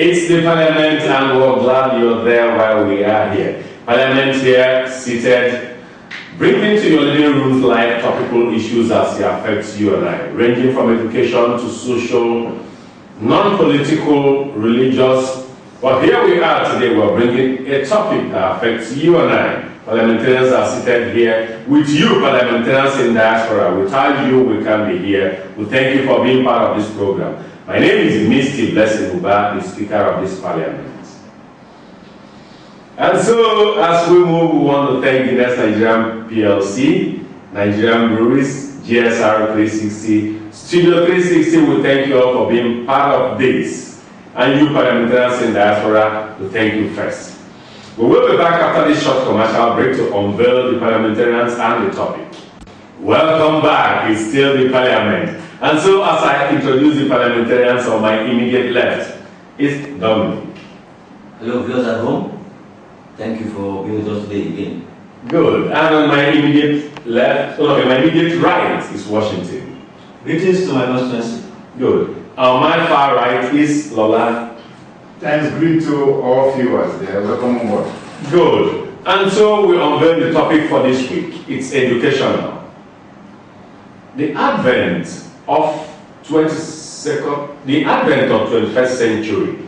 It's the Parliament, and we're glad you're there while we are here. Parliament here, seated, bringing to your living rooms live topical issues as they affect you and I, ranging from education to social, non-political, religious. But here we are today, we're bringing a topic that affects you and I. Parliamentarians are seated here with you, parliamentarians in diaspora. Without you, we can't be here. We thank you for being part of this program. My name is Misty Blescin Uba, the Speaker of this Parliament. And so, as we move, we want to thank Guinness Nigerian PLC, Nigerian Breweries, GSR 360, Studio 360. We thank you all for being part of this. And you, parliamentarians in diaspora, we thank you first. We will be back after this short commercial break to unveil the parliamentarians and the topic. Welcome back. It's still the Parliament. And so, as I introduce the parliamentarians on my immediate left, is Dominic. Hello, viewers at home. Thank you for being with us today again. Good. And on my immediate left, my immediate right is Washington. Greetings to my constituency. Good. On my far right is Lola. Thanks, greet to all viewers there. Welcome on board. Good. And so we unveil the topic for this week. It's educational. The advent of 21st century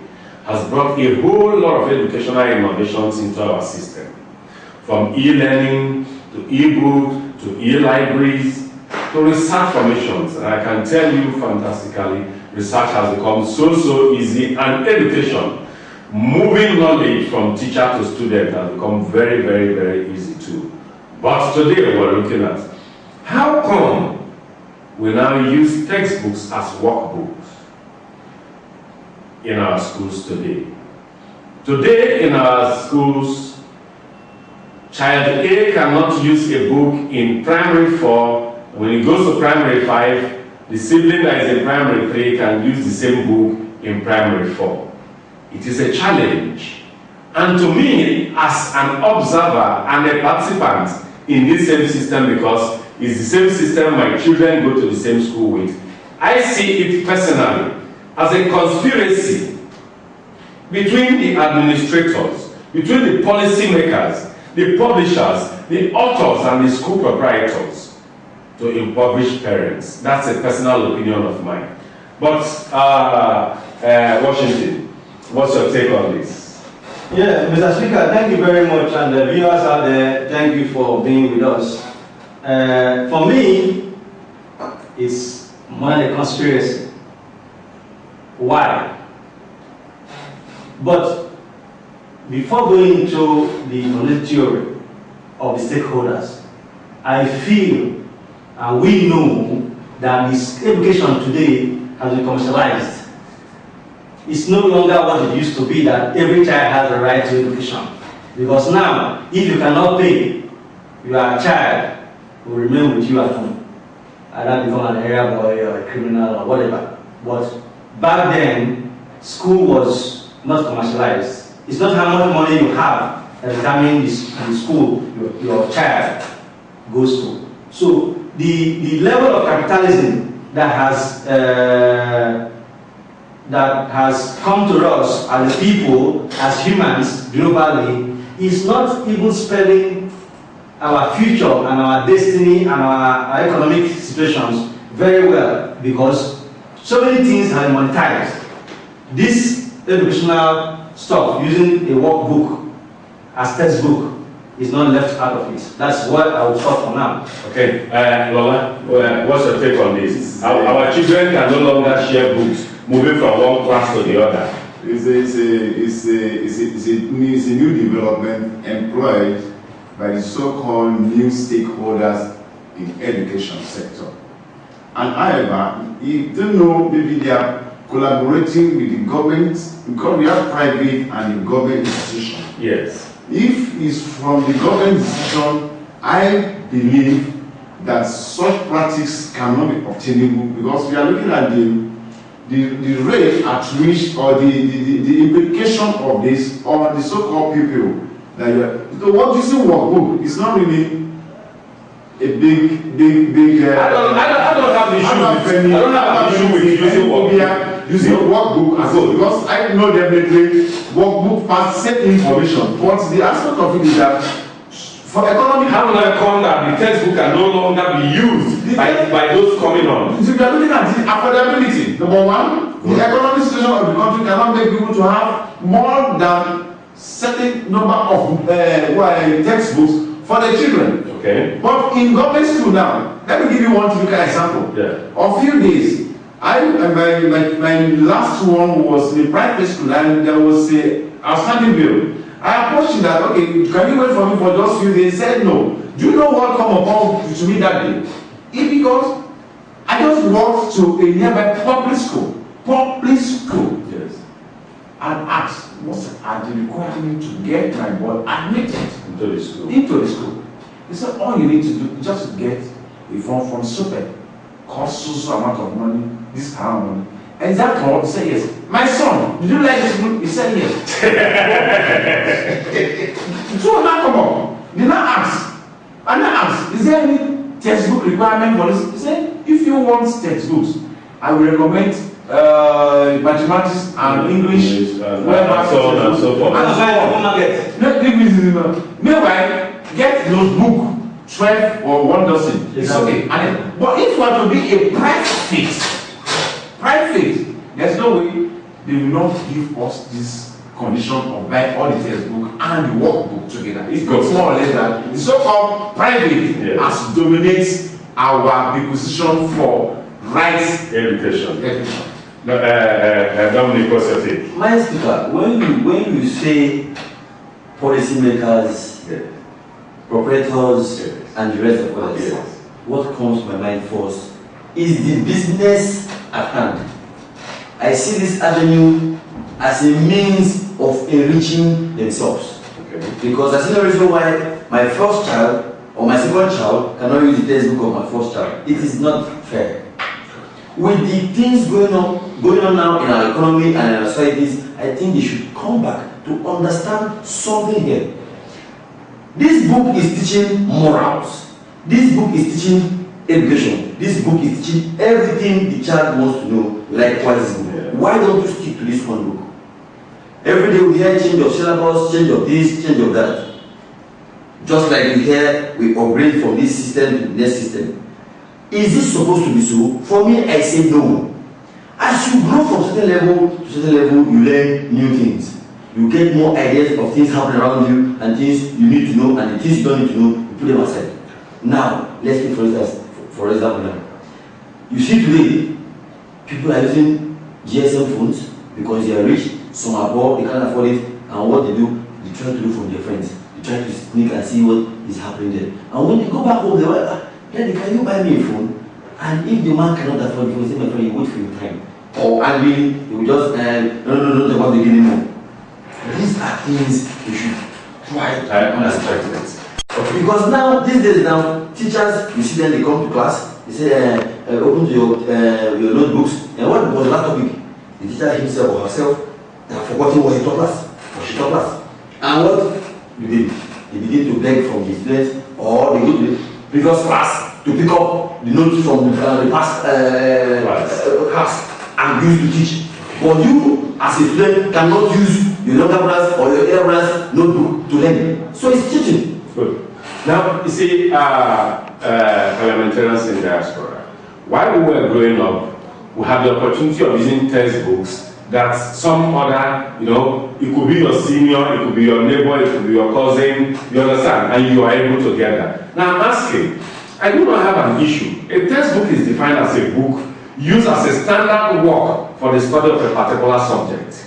has brought a whole lot of educational innovations into our system. From e-learning, to e-book, to e-libraries, to research formations. And I can tell you fantastically, research has become so easy, and education, moving knowledge from teacher to student, has become very easy too. But today we're looking at how come we now use textbooks as workbooks in our schools today. Today in our schools, child A cannot use a book in primary 4. When he goes to primary 5, the sibling that is in primary 3 can use the same book in primary 4. It is a challenge. And to me, as an observer and a participant in this same system, because it's the same system my children go to the same school with, I see it personally as a conspiracy between the administrators, between the policymakers, the publishers, the authors, and the school proprietors to impoverish parents. That's a personal opinion of mine. But, Washington, what's your take on this? Yeah, Mr. Speaker, thank you very much, and the viewers out there, thank you for being with us. For me, it's more than a conspiracy. Why? But before going into the knowledge theory of the stakeholders, I feel and we know that this education today has been commercialized. It's no longer what it used to be, that every child has the right to education. Because now, if you cannot pay, your child will remain with you at home. Either become an area boy or a criminal or whatever. But back then, school was not commercialized. It's not how much money you have that determines the school your child goes to. So the level of capitalism that has come to us as people, as humans globally, is not even spelling our future and our destiny and our economic situations very well, because so many things are monetized. This educational stuff, using a workbook as textbook, is not left out of it. That's what I will stop for now. Okay, Lola, what's your take on this? Our children can no longer share books, moving from one class to the other. It's a new development employed by the so-called new stakeholders in education sector. And however, you don't know, maybe they are collaborating with the government, because we have private and the government institution. Yes. If it's from the government institution, I believe that such practice cannot be obtainable, because we are looking at the rate at which, or the implication of this on the so-called people that you are. So what you see workbook is not really a big. I don't have issue with using workbook. using workbook as well, because I know definitely workbook pass same information, but the aspect of it is that for economic, how will I come that the textbook can no longer be used by those coming on? So you are looking at the affordability. Number one, the economic situation of the country cannot make people to have more than certain number of textbooks for the children. Okay. But in government school now, let me give you one typical example. Yeah. A few days, my last one was in a private school, and there was a outstanding bill. I approached him that, okay, can you wait for me for just few days? He said no. Do you know what come upon to me that day? It's because I just walked to a nearby public school. Yes. And asked, what are the requirements to get my boy admitted Into the school. He said, all you need to do is just to get a form from super, cost so amount of money, this kind of money. And that all, he said yes. My son, did you like this book? He said yes. So now come on. Did not ask. And I asked, is there any textbook requirement for this? He said, if you want textbooks, I will recommend mathematics and English, and so on and so forth. Meanwhile, get those book 12 or 1 dozen. It's okay. But if you want to be a private, there's no way they will not give us this condition of buying all the textbook and the workbook together. It goes more or less that the so-called private as dominates our position for rights education. Dominic, what's your take? My speaker, when you say policymakers, proprietors, and the rest of us, what comes to my mind first is the business at hand. I see this avenue as a means of enriching themselves. Okay. Because I see no reason why my first child or my second child cannot use the textbook of my first child. It is not fair. With the things going on now in our economy and in our societies, I think they should come back to understand something here. This book is teaching morals. This book is teaching education. This book is teaching everything the child wants to know, likewise. Why don't you stick to this one book? Every day we hear change of syllabus, change of this, change of that. Just like we hear, we upgrade from this system to the next system. Is this supposed to be so? For me, I say no. As you grow from certain level to certain level, you learn new things. You get more ideas of things happening around you and things you need to know, and the things you don't need to know, you put them aside. Now, let's take for example now. You see today, people are using GSM phones because they are rich, some are poor, they can't afford it, and what they do, they try to do from their friends. They try to sneak and see what is happening there. And when they go back home, they will, Daddy, can you buy me a phone? And if the man cannot afford it, he will say, my friend, you wait for your time. Or angry, he will just, no, about the anymore. These are things we should try to understand. Okay. Because now, these days now, teachers, you see them, they come to class, they say, open to your notebooks, and what was the last topic? The teacher himself or herself, they have forgotten what he taught us, or she taught us. And what do they do? They begin to beg from the students, or they go to the previous class to pick up the notes from the past class and use to teach. But you, as a student, cannot use your younger brother's or your elder brother's notebook to learn. So it's teaching. Good. Now, you see, parliamentarians in diaspora, while we were growing up, we had the opportunity of using textbooks that some other, it could be your senior, it could be your neighbor, it could be your cousin, you understand, and you are able to get that. Now I'm asking, I do not have an issue. A textbook is defined as a book used as a standard work for the study of a particular subject.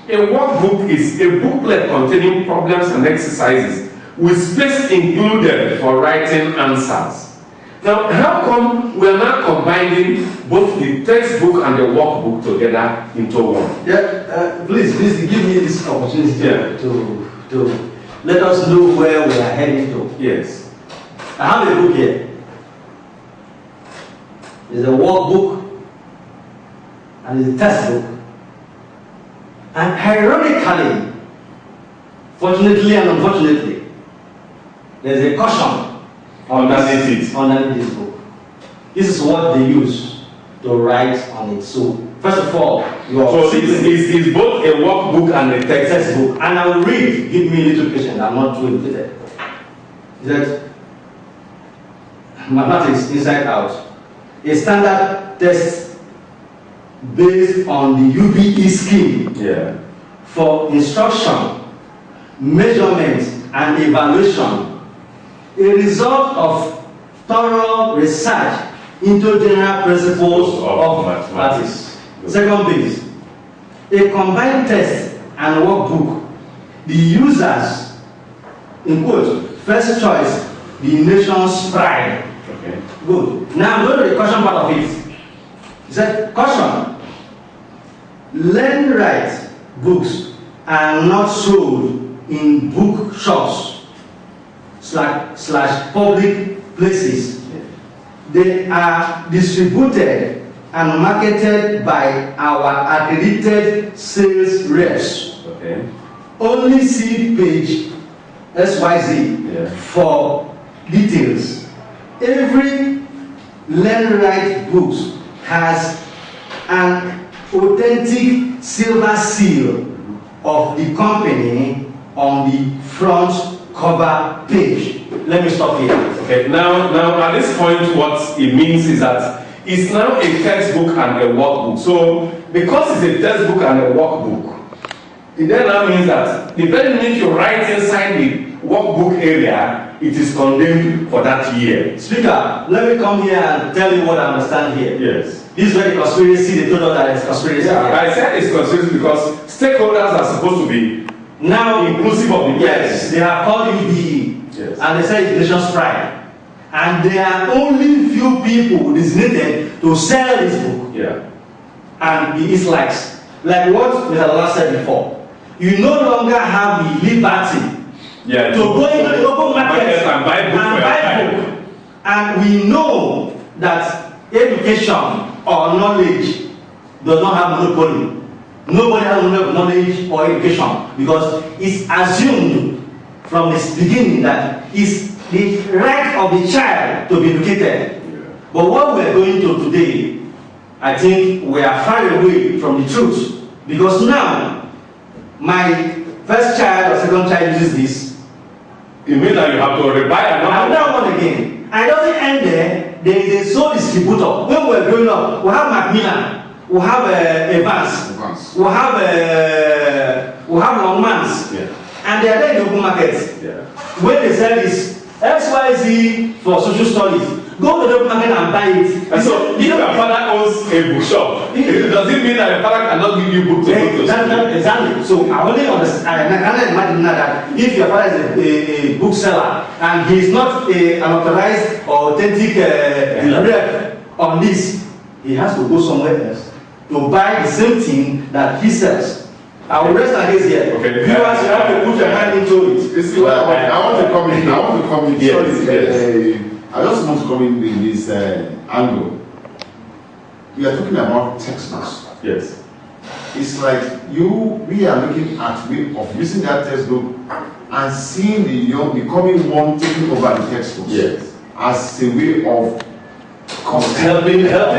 A workbook is a booklet containing problems and exercises with space included for writing answers. Now, how come we are now combining both the textbook and the workbook together into one? Yeah, please give me this opportunity to let us know where we are heading to. Yes. I have a book here. There's a workbook and there's a textbook. And ironically, fortunately and unfortunately, there's a caution underneath this book. This is what they use to write on it. So First of all, So it's both a workbook and a textbook. And I will read. Give me a little patience. I'm not too educated. He said, mathematics inside out. A standard test based on the UBE scheme for instruction, measurement, and evaluation. A result of thorough research into general principles of mathematics. Second base, a combined test and workbook. The users, in quote, first choice, the nation's pride. Okay. Good. Now I'm going to the caution part of it. He said, caution, learn-write books are not sold in bookshops / public places. They are distributed and marketed by our accredited sales reps. Okay. Only see page XYZ for details. Every learn-write books has an authentic silver seal of the company on the front cover page. Let me stop here. Okay. Now at this point, what it means is that it's now a textbook and a workbook. So because it's a textbook and a workbook, it then now means that the very minute you write inside the workbook area, it is condemned for that year. Speaker, let me come here and tell you what I understand here. Yes. This is where the conspiracy, they told us that it's conspiracy. Yeah, I said it's conspiracy because stakeholders are supposed to be now inclusive of the yes, they have called UBE. Yes. And they say it's nation's pride. And there are only few people designated to sell this book. Yeah. And the dislikes. Like what Mr. Lola said before. You no longer have the liberty to go into the open market and buy book. And we know that education or knowledge does not have monopoly. Nobody has knowledge or education because it's assumed from the beginning that it's the right of the child to be educated. But what we're going to today, I think we are far away from the truth. Because now, my first child or second child uses this. It means that you have to buy another one again. And it doesn't end there. There is a sole distributor. When we're growing up, we have Macmillan, we have Evans, we have Longmans, and they are there in the open market. When they sell this XYZ for social studies, go to the open market and buy it. And so, if your father owns a bookshop, does it mean that your father cannot give you books to go to school? Exactly. So I only understand. I can imagine that if your father is a bookseller and he is not an authorized or authentic rep on this, he has to go somewhere else to buy the same thing that he sells. I will rest my case here. Okay. Viewers, you have to put your hand into it. You see, I want to come in. Yes. I just want to come in with this angle. We are talking about textbooks. Yes. It's like we are looking at way of using that textbook and seeing the young becoming one taking over the textbooks. Yes. As a way of helping our so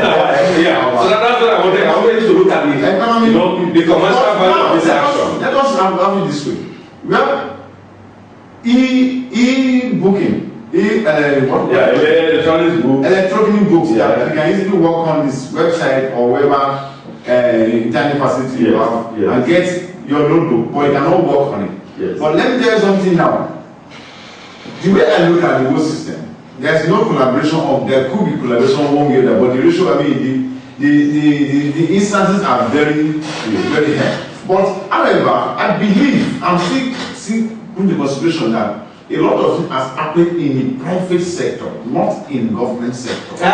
that's what I wanted to look at the economy, the commercial value of this action. Let us have it this way. We have e-booking. Electronic books. Electronic books that you can easily work on this website or whatever internet facility you have and get your notebook, but you cannot work on it. Yes. But let me tell you something now. The way I look at the whole system, there's no collaboration there could be collaboration one way or the other, but the ratio, I mean, the instances are very, very high. But however, I believe, I'm still putting the consideration that a lot of it has happened in the private sector, not in government sector. I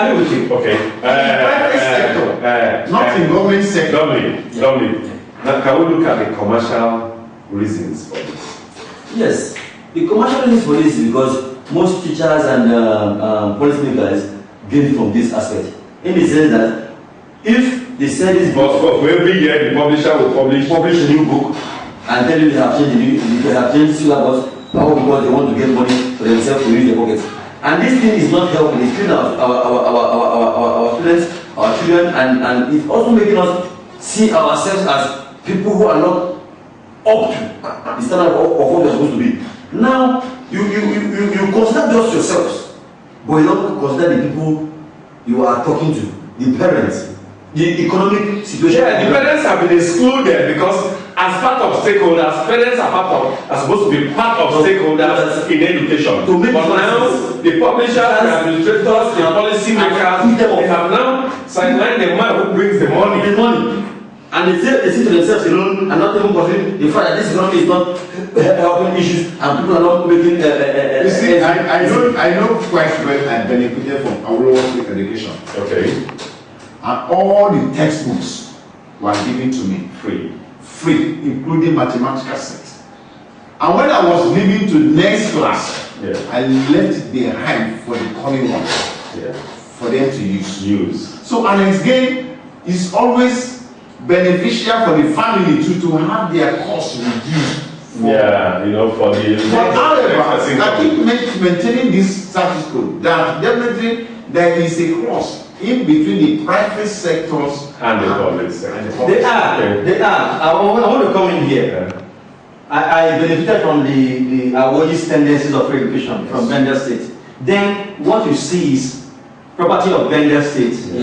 agree with you. Okay. In the private sector, not in government sector. Dominic. Now, can we look at the commercial reasons for this? Yes. The commercial reasons for this is because most teachers and policymakers gain from this aspect. In the sense that if they sell this book, for every year the publisher will publish a new book and tell you they have changed syllabus, how because they want to get money for themselves to use their pockets. And this thing is not helping. It's killing our students our children, and it's also making us see ourselves as people who are not up to the standard of what we're supposed to be. Now, you consider just yourselves, but you don't consider the people you are talking to, the parents, the economic situation. Yeah, the parents have been excluded because as part of stakeholders, parents are supposed to be part of stakeholders in education. But now, the publishers, the administrators, the policy makers, they have now sidelined the man who brings the money. The money. And they see to themselves alone and not even considering the fact that this economy is not helping issues and people are not making. You see, I know quite well I benefited from our education. Okay. And all the textbooks were given to me free, including mathematical set. And when I was leaving to next class, I left it behind for the coming one, for them to use. So, and again, it's always beneficial for the family to have their costs reduced. For the. But however, I keep maintaining this status quo that definitely there is a cross in between the private sectors and the public sector. They are. I want to come in here. I benefited from the Awoyi's tendencies of education from Bender State. Then what you see is property of Bender State,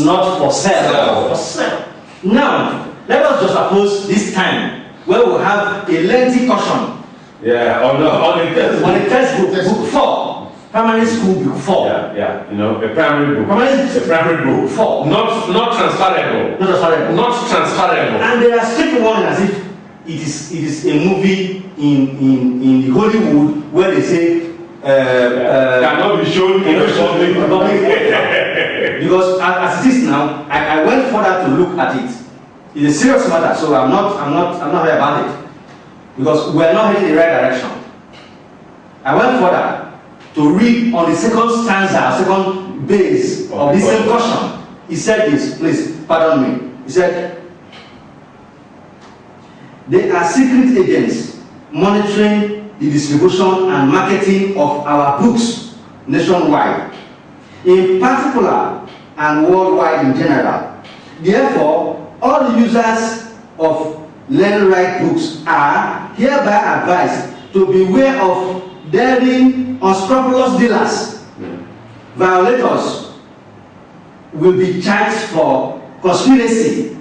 not for sale. For sale. Now, let us just suppose this time where we have a lengthy caution. On the textbook, book 4, primary school book 4. A primary book. A primary book 4. Not transferable. Not transferable. And they are strict warning as if it is a movie in the Hollywood where they say cannot be shown in the public. Because as it is now, I went further to look at it. It's a serious matter, so I'm not happy about it. Because we are not heading in the right direction. I went further to read on the second stanza, second base of this same caution. He said this, please pardon me. He said, they are secret agents monitoring the distribution and marketing of our books nationwide, in particular and worldwide in general. Therefore, all the users of learn write books are hereby advised to beware of daring unscrupulous dealers. Violators will be charged for conspiracy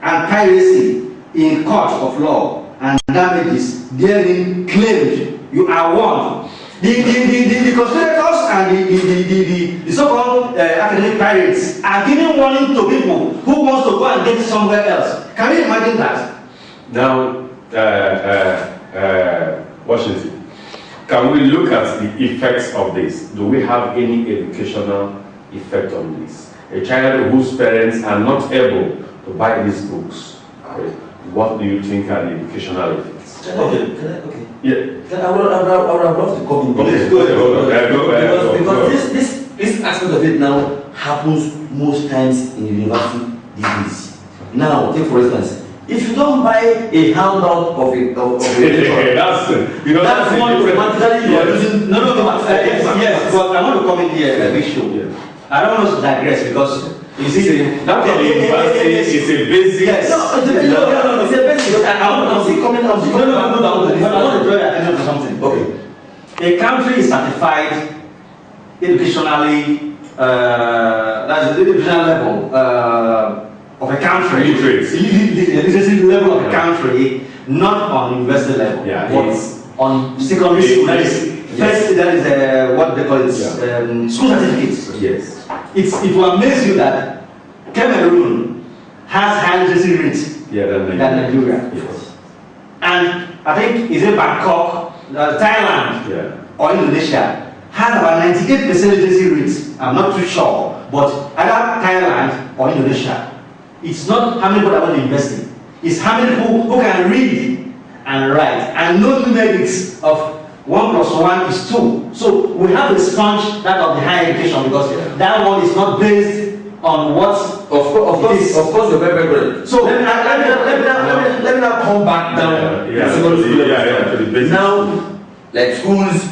and piracy in court of law, and damages therein claimed. You are warned. The conspirators and the so-called academic pirates are giving warning to people who wants to go and get it somewhere else. Can you imagine that? Now, Washington, can we look at the effects of this? Do we have any educational effect on this? A child whose parents are not able to buy these books, what do you think are the educational effects? Okay. Yeah. I would have loved to come in. Because this aspect of it now happens most times in university degrees. Now, take for instance, if you don't buy a handout of a lecture, that's one automatically you are using. Yes, but I want to come in here and make sure. I don't want to digress because you see, that is a basic. Yes. No, it's a basic. I'm still coming. I want to draw your attention to something. Okay. A country is certified educationally. That's the educational level of a country. The literacy level of a country, not on university level. It's on secondary school. That is what they call it. School certificates. Yes. It will amaze you that Cameroon has higher literacy rates than Nigeria. Yes. And I think is it Bangkok, Thailand, or Indonesia has about 98% literacy rates. I'm not too sure, but either Thailand or Indonesia. It's not how many people are investing. It's how many people who can read and write and know numerics of 1 + 1 is 2. So we have to sponge that of the higher education because that one is not based on what. Of course, you're very good. So let me now come back down to the now, like schools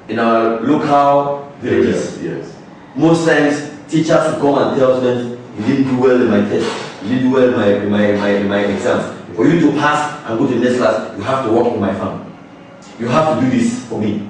in our local villages. Yes. Most times, teachers will come and tell students, you didn't do well in my test, you didn't do well in my exams. For you to pass and go to the next class, you have to work in my farm. You have to do this for me.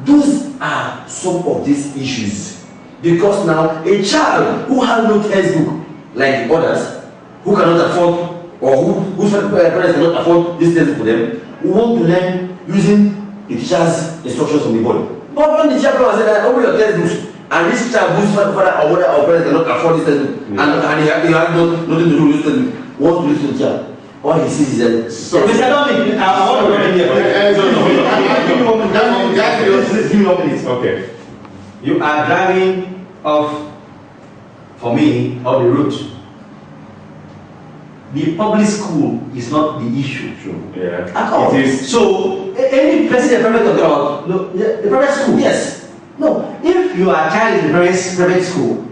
Those are some of these issues. Because now a child who has no textbook like the others, who cannot afford or whose parents cannot afford this textbook for them, who want to learn using the teacher's instructions from the board. But when the teacher comes and says, open your textbooks, and this child whose father or mother or parents cannot afford this textbook, and he has nothing to do with this textbook, wants to listen to the teacher. All he sees is that. So, Mr. Dominic, I want to give me 1 minute. Okay. You are driving off, for me, on the route. The public school is not the issue. Yeah. At all. It is. So, any person in private talking about the private school, yes. No, if you are a child in the private school,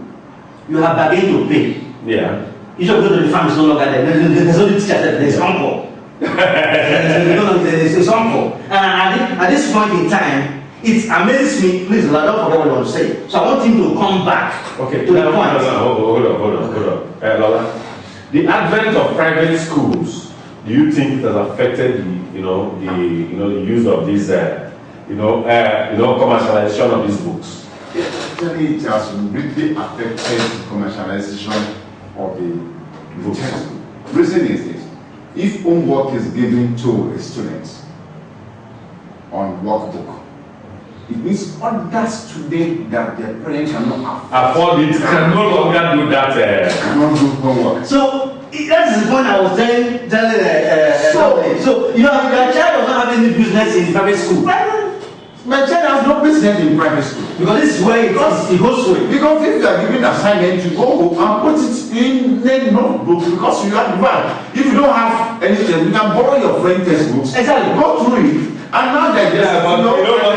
you have bargained to pay. Yeah. You should go to the farm, it's no longer there. There's no teacher, there's uncle. There's uncle. And at this point in time, it amazes me. Please, I don't forget what I want to say. So I want him to come back Okay. to the point. Hold on. Lola, the advent of private schools, do you think it has affected the use of these commercialization of these books? Actually, it has really affected the commercialization of the textbook. Reason is this: if homework is given to a student on workbook, it means other students that their parents cannot afford it, can no longer do that. Cannot do homework. So that's the point I was telling. So your child does not have any business in private school. My child has no business in private school. Because this is where it goes to it. Because if you are given assignment, you go home and put it in the notebook because you have one. If you don't have anything, you can borrow your friend's textbooks. Exactly. Go through it. And now that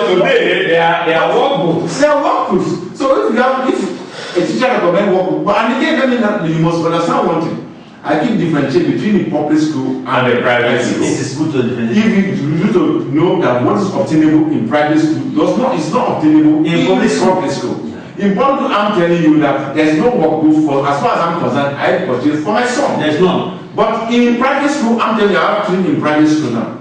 today they are workbooks. They are workbooks. So if a teacher recommend workbook, but and again, you must understand one thing. I keep differentiating between the public school and the private school. It is good to differentiate. If you need to know that what is obtainable in private school is not obtainable in public school. In public school, I'm telling you that there's no workbook for, as far as I'm concerned, I purchased for my son. There's none. But in private school, I'm telling you, I have 3 in private school now.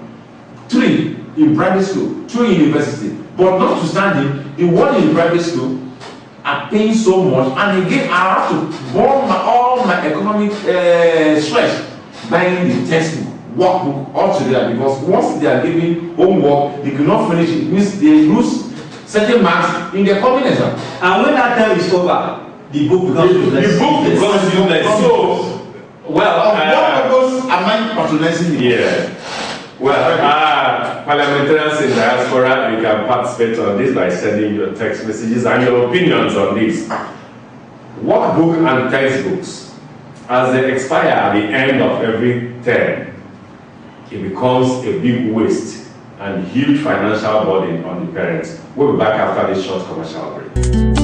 3 in private school, 2 in university. But notwithstanding, the one in private school are paying so much, and again, I have to burn all my economic stress buying the textbook, workbook altogether, because once they are giving homework, they cannot finish it. It means they lose certain marks in their coming exam. And when that term is over, the book becomes useless. The book becomes useless. So, well, what purpose am I patronizing you? Yeah. Well, parliamentarians in diaspora, you can participate on this by sending your text messages and your opinions on this. Workbook and textbooks, as they expire at the end of every term, it becomes a big waste and huge financial burden on the parents. We'll be back after this short commercial break.